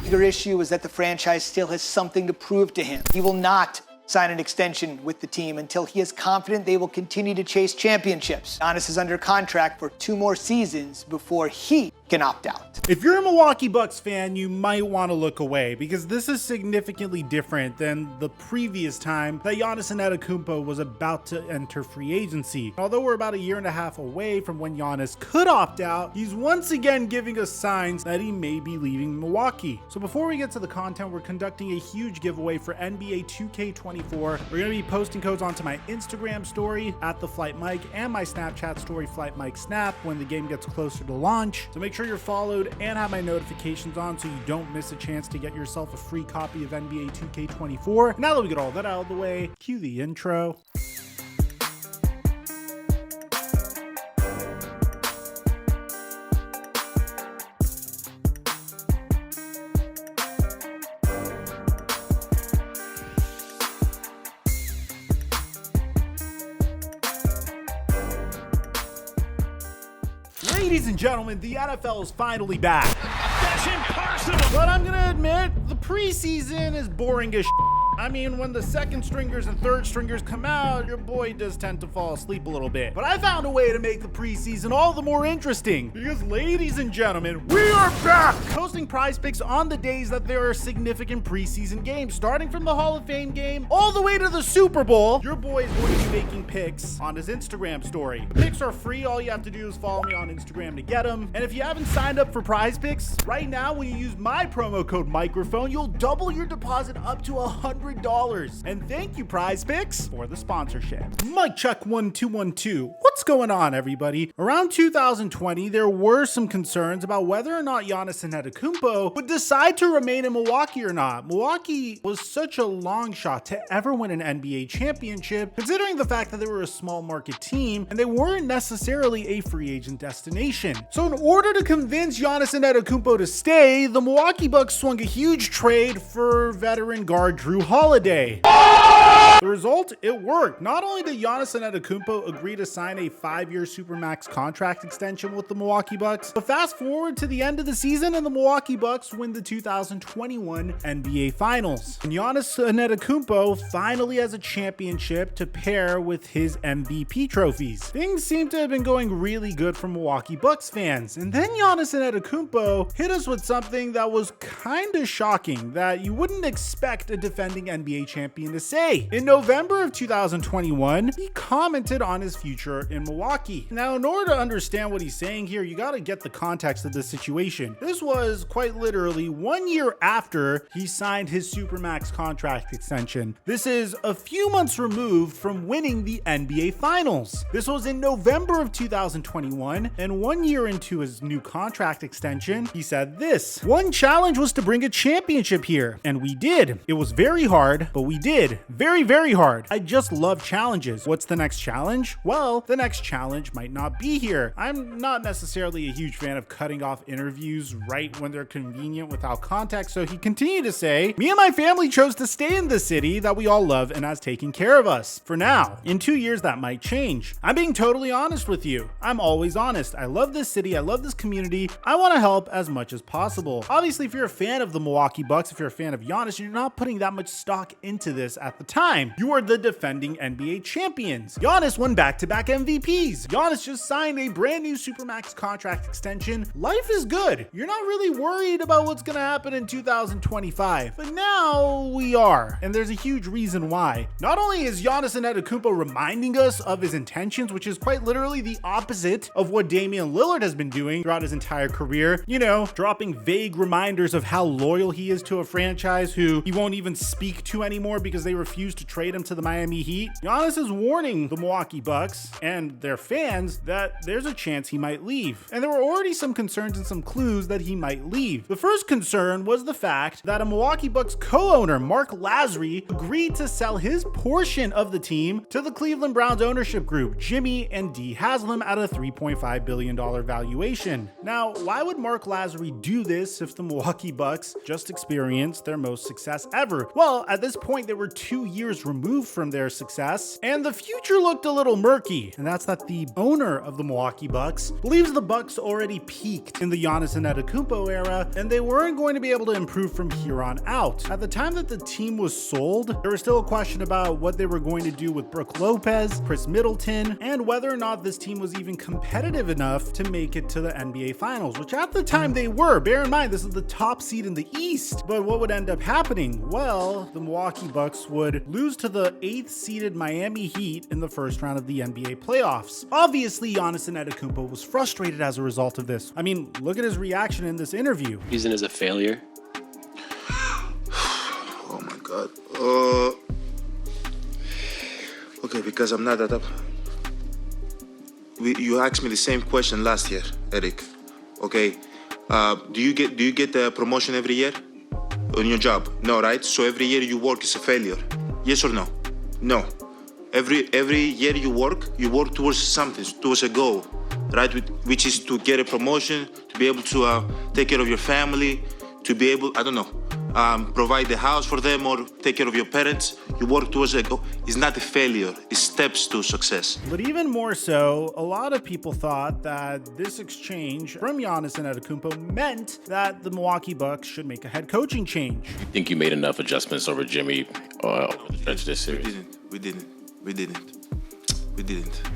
The bigger issue is that the franchise still has something to prove to him. He will not sign an extension with the team until he is confident they will continue to chase championships. Giannis is under contract for 2 more seasons before he can opt out. If you're a Milwaukee Bucks fan, you might want to look away because this is significantly different than the previous time that Giannis Antetokounmpo was about to enter free agency. Although we're about 1.5 years away from when Giannis could opt out, he's once again giving us signs that he may be leaving Milwaukee. So before we get to the content, we're conducting a huge giveaway for NBA 2K24. We're going to be posting codes onto my Instagram story at TheFlightMike and my Snapchat story FlightMike Snap when the game gets closer to launch. So make sure you're followed and have my notifications on so you don't miss a chance to get yourself a free copy of NBA 2K24. Now that we get all that out of the way, cue the intro. Ladies and gentlemen, the NFL is finally back. That's impossible! But I'm gonna admit, the preseason is boring as shit. I mean, when the second stringers and third stringers come out, your boy does tend to fall asleep a little bit. But I found a way to make the preseason all the more interesting. Because ladies and gentlemen, we are back! Posting prize picks on the days that there are significant preseason games, starting from the Hall of Fame game all the way to the Super Bowl. Your boy is going to be making picks on his Instagram story. The picks are free. All you have to do is follow me on Instagram to get them. And if you haven't signed up for prize picks, right now when you use my promo code microphone, you'll double your deposit up to $100. And thank you, Prize Picks, for the sponsorship. Mike Chuck 1212. What's going on, everybody? Around 2020, there were some concerns about whether or not Giannis Antetokounmpo would decide to remain in Milwaukee or not. Milwaukee was such a long shot to ever win an NBA championship, considering the fact that they were a small market team and they weren't necessarily a free agent destination. So in order to convince Giannis Antetokounmpo to stay, the Milwaukee Bucks swung a huge trade for veteran guard Drew Holiday. The result, it worked. Not only did Giannis Antetokounmpo agree to sign a 5-year Supermax contract extension with the Milwaukee Bucks, but fast forward to the end of the season and the Milwaukee Bucks win the 2021 NBA Finals. And Giannis Antetokounmpo finally has a championship to pair with his MVP trophies. Things seem to have been going really good for Milwaukee Bucks fans. And then Giannis Antetokounmpo hit us with something that was kind of shocking that you wouldn't expect a defending NBA champion to say. In November of 2021, he commented on his future in Milwaukee. Now, in order to understand what he's saying here, you got to get the context of the situation. This was quite literally 1 year after he signed his Supermax contract extension. This is a few months removed from winning the NBA Finals. This was in November of 2021, and 1 year into his new contract extension, he said this: "One challenge was to bring a championship here, and we did. It was very hard, but we did. Very, very hard. I just love challenges. What's the next challenge? Well, the next challenge might not be here." I'm not necessarily a huge fan of cutting off interviews right when they're convenient without context, so he continued to say, "Me and my family chose to stay in the city that we all love and has taken care of us. For now. In 2 years, that might change. I'm being totally honest with you. I'm always honest. I love this city. I love this community. I want to help as much as possible." Obviously, if you're a fan of the Milwaukee Bucks, if you're a fan of Giannis, you're not putting that much stock into this at the time. You are the defending NBA champions. Giannis won back-to-back MVPs. Giannis just signed a brand new Supermax contract extension. Life is good. You're not really worried about what's going to happen in 2025. But now we are. And there's a huge reason why. Not only is Giannis Antetokounmpo reminding us of his intentions, which is quite literally the opposite of what Damian Lillard has been doing throughout his entire career, you know, dropping vague reminders of how loyal he is to a franchise who he won't even speak to anymore because they refuse to trade him to the Miami Heat. Giannis is warning the Milwaukee Bucks and their fans that there's a chance he might leave. And there were already some concerns and some clues that he might leave. The first concern was the fact that a Milwaukee Bucks co-owner, Mark Lazary, agreed to sell his portion of the team to the Cleveland Browns ownership group, Jimmy and Dee Haslam, at a $3.5 billion valuation. Now, why would Mark Lazary do this if the Milwaukee Bucks just experienced their most success ever? Well, at this point, they were 2 years removed from their success, and the future looked a little murky, and that's that the owner of the Milwaukee Bucks believes the Bucks already peaked in the Giannis Antetokounmpo era, and they weren't going to be able to improve from here on out. At the time that the team was sold, there was still a question about what they were going to do with Brook Lopez, Chris Middleton, and whether or not this team was even competitive enough to make it to the NBA Finals, which at the time they were. Bear in mind, this is the top seed in the East. But what would end up happening? Well, the Milwaukee Bucks would lose to the 8th seeded Miami Heat in the first round of the NBA playoffs. Obviously, Giannis Antetokounmpo was frustrated as a result of this. I mean, look at his reaction in this interview. Using as a failure. Oh my God. Okay, because I'm not that up. You asked me the same question last year, Eric. Okay. Do you get a promotion every year on your job? No, right? So every year you work is a failure. Yes or no? No. Every year you work towards something, towards a goal, right? Which is to get a promotion, to be able to take care of your family, to be able, I don't know, provide the house for them or take care of your parents. You work towards a goal. It's not a failure. It's steps to success. But even more so, a lot of people thought that this exchange from Giannis Antetokounmpo meant that the Milwaukee Bucks should make a head coaching change. You think you made enough adjustments over Jimmy over the stretch of this series? We didn't.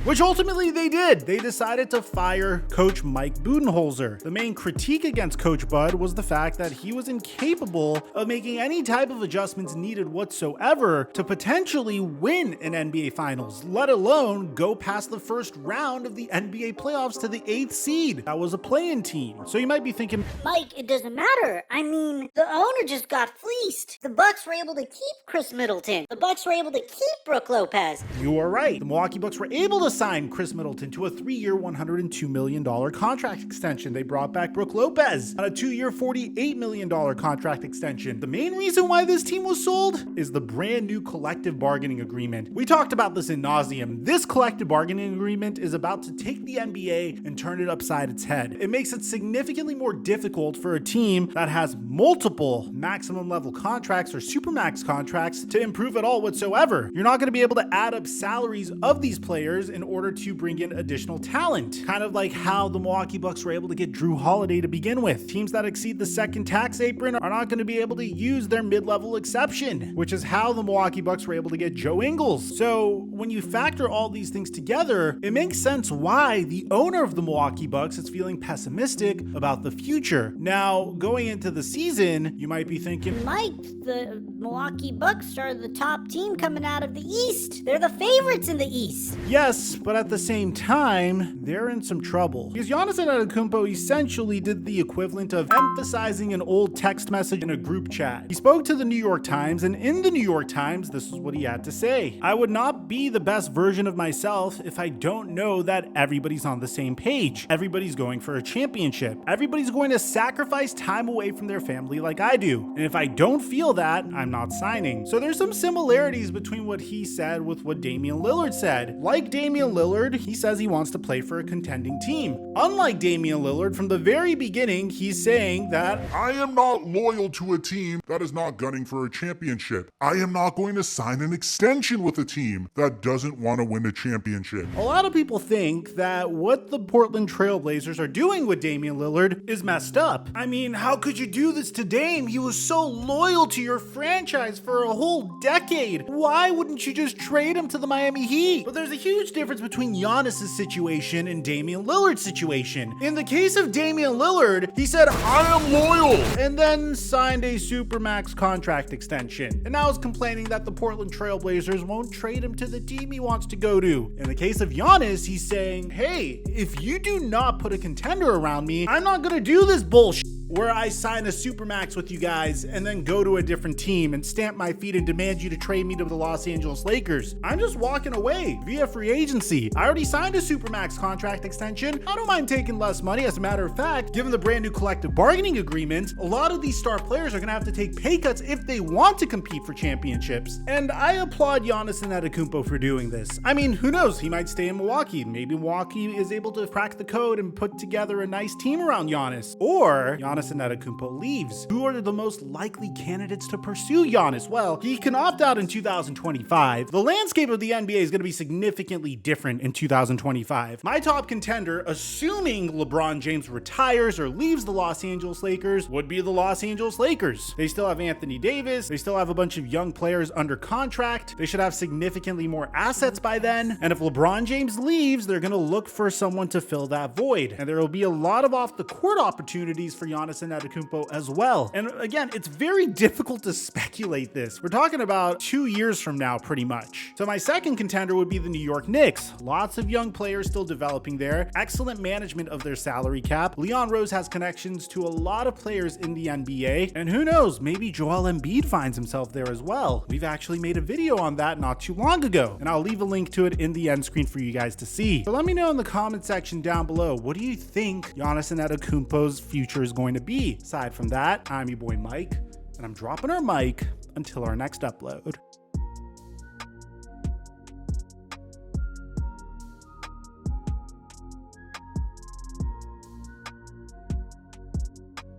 Which ultimately they did. They decided to fire Coach Mike Budenholzer. The main critique against Coach Bud was the fact that he was incapable of making any type of adjustments needed whatsoever to potentially win an NBA Finals, let alone go past the first round of the NBA playoffs to the 8th seed. That was a play-in team. So you might be thinking, Mike, it doesn't matter. I mean, the owner just got fleeced. The Bucks were able to keep Chris Middleton. The Bucks were able to keep Brook Lopez. you are right. The Milwaukee Bucks were able to sign Chris Middleton to a 3-year, $102 million contract extension. They brought back Brook Lopez on a 2-year, $48 million contract extension. The main reason why this team was sold is the brand new collective bargaining agreement. We talked about this in nauseam. This collective bargaining agreement is about to take the NBA and turn it upside its head. It makes it significantly more difficult for a team that has multiple maximum level contracts or supermax contracts to improve at all whatsoever. You're not going to be able to add up salaries of these players in order to bring in additional talent. Kind of like how the Milwaukee Bucks were able to get Drew Holiday to begin with. Teams that exceed the second tax apron are not going to be able to use their mid-level exception, which is how the Milwaukee Bucks were able to get Joe Ingles. So when you factor all these things together, it makes sense why the owner of the Milwaukee Bucks is feeling pessimistic about the future. Now, going into the season, you might be thinking, Mike, the Milwaukee Bucks are the top team coming out of the East. They're the favorites in the East. yes, but at the same time, they're in some trouble. Because Giannis Antetokounmpo essentially did the equivalent of emphasizing an old text message in a group chat. He spoke to the New York Times, and in the New York Times, this is what he had to say. I would not be the best version of myself if I don't know that everybody's on the same page. Everybody's going for a championship. Everybody's going to sacrifice time away from their family like I do. And if I don't feel that, I'm not signing. So there's some similarities between what he said with what Damian Lillard said. Like Damian Lillard, he says he wants to play for a contending team. Unlike Damian Lillard, from the very beginning, he's saying that I am not loyal to a team that is not gunning for a championship. I am not going to sign an extension with a team that doesn't want to win a championship. a lot of people think that what the Portland Trail Blazers are doing with Damian Lillard is messed up. I mean, how could you do this to Dame? He was so loyal to your franchise for a whole decade. Why wouldn't you just trade him to the Miami Heat? But there's a huge difference between Giannis' situation and Damian Lillard's situation. In the case of Damian Lillard, he said, I am loyal, and then signed a supermax contract extension. And now is complaining that the Portland Trail Blazers won't trade him to the team he wants to go to. In the case of Giannis, he's saying, hey, if you do not put a contender around me, I'm not gonna do this bullshit where I sign a supermax with you guys and then go to a different team and stamp my feet and demand you to trade me to the Los Angeles Lakers. I'm just walking away via free agency. I already signed a supermax contract extension. I don't mind taking less money. As a matter of fact, given the brand new collective bargaining agreement, a lot of these star players are gonna have to take pay cuts if they want to compete for championships. And I applaud Giannis Antetokounmpo for doing this. I mean, who knows? He might stay in Milwaukee. Maybe Milwaukee is able to crack the code and put together a nice team around Giannis. Or Giannis Giannis Antetokounmpo leaves, who are the most likely candidates to pursue Giannis? Well, he can opt out in 2025. The landscape of the NBA is going to be significantly different in 2025. My top contender, assuming LeBron James retires or leaves the Los Angeles Lakers, would be the Los Angeles Lakers. They still have Anthony Davis. They still have a bunch of young players under contract. They should have significantly more assets by then. And if LeBron James leaves, they're going to look for someone to fill that void. And there will be a lot of off the court opportunities for Giannis Antetokounmpo as well. And again, it's very difficult to speculate this. We're talking about 2 years from now, pretty much. So my second contender would be the New York Knicks. Lots of young players still developing there. Excellent management of their salary cap. Leon Rose has connections to a lot of players in the NBA. And who knows, maybe Joel Embiid finds himself there as well. We've actually made a video on that not too long ago, and I'll leave a link to it in the end screen for you guys to see. So let me know in the comment section down below, what do you think Giannis Antetokounmpo's future is going to be? Aside from that, I'm your boy Mike, and I'm dropping our mic until our next upload.